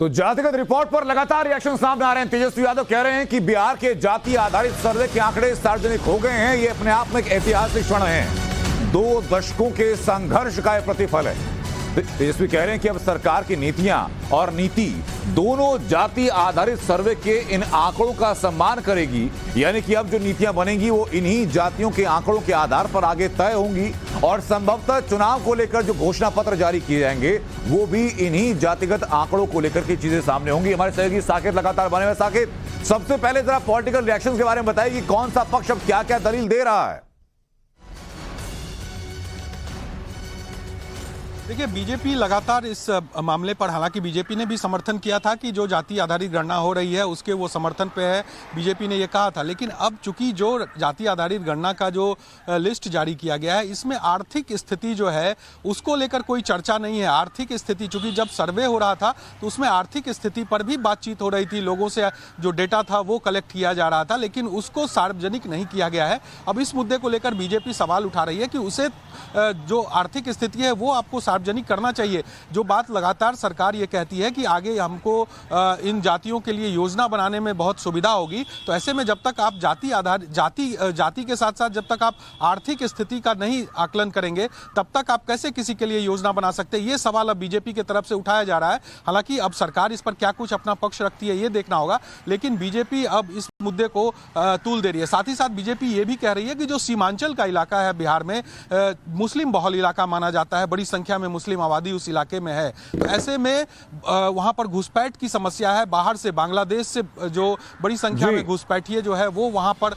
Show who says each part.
Speaker 1: तो जातिगत रिपोर्ट पर लगातार रिएक्शन सामने आ रहे हैं। तेजस्वी यादव कह रहे हैं कि बिहार के जाति आधारित सर्वे के आंकड़े सार्वजनिक हो गए हैं। ये अपने आप में एक ऐतिहासिक क्षण है, 2 दशकों के संघर्ष का यह प्रतिफल है। तेजस्वी कह रहे हैं कि अब सरकार की नीतियां और नीति दोनों जाति आधारित सर्वे के इन आंकड़ों का सम्मान करेगी, यानी कि अब जो नीतियां बनेंगी वो इन्हीं जातियों के आंकड़ों के आधार पर आगे तय होंगी और संभवतः चुनाव को लेकर जो घोषणा पत्र जारी किए जाएंगे वो भी इन्हीं जातिगत आंकड़ों को लेकर की चीजें सामने होंगी। हमारे सहयोगी साकेत लगातार बने हुए। साकेत, सबसे पहले जरा पॉलिटिकल रिएक्शन के बारे में बताइए कि कौन सा पक्ष अब क्या क्या दलील दे रहा है।
Speaker 2: देखिए, बीजेपी लगातार इस मामले पर, हालांकि बीजेपी ने भी समर्थन किया था कि जो जाति आधारित गणना हो रही है उसके वो समर्थन पे है, बीजेपी ने ये कहा था। लेकिन अब चूंकि जो जाति आधारित गणना का जो लिस्ट जारी किया गया है इसमें आर्थिक स्थिति जो है उसको लेकर कोई चर्चा नहीं है। आर्थिक स्थिति, चूंकि जब सर्वे हो रहा था तो उसमें आर्थिक स्थिति पर भी बातचीत हो रही थी, लोगों से जो डेटा था वो कलेक्ट किया जा रहा था, लेकिन उसको सार्वजनिक नहीं किया गया है। अब इस मुद्दे को लेकर बीजेपी सवाल उठा रही है कि उसे जो आर्थिक स्थिति है वो आपको सार्वजनिक करना चाहिए। जो बात लगातार सरकार ये कहती है कि आगे हमको इन जातियों के लिए योजना बनाने में बहुत सुविधा होगी, तो ऐसे में जब तक आप जाति के साथ साथ जब तक आप आर्थिक स्थिति का नहीं आकलन करेंगे तब तक आप कैसे किसी के लिए योजना बना सकते हैं। ये सवाल अब बीजेपी की तरफ से उठाया जा रहा है। हालांकि अब सरकार इस पर क्या कुछ अपना पक्ष रखती है ये देखना होगा, लेकिन बीजेपी अब इस मुद्दे को तूल दे रही है। साथ ही साथ बीजेपी ये भी कह रही है कि जो सीमांचल का इलाका है बिहार में, मुस्लिम बहुल इलाका माना जाता है, बड़ी संख्या में मुस्लिम आबादी उस इलाके में है, तो ऐसे में वहां पर घुसपैठ की समस्या है। बाहर से, बांग्लादेश से जो बड़ी संख्या में घुसपैठिए जो है वो वहां पर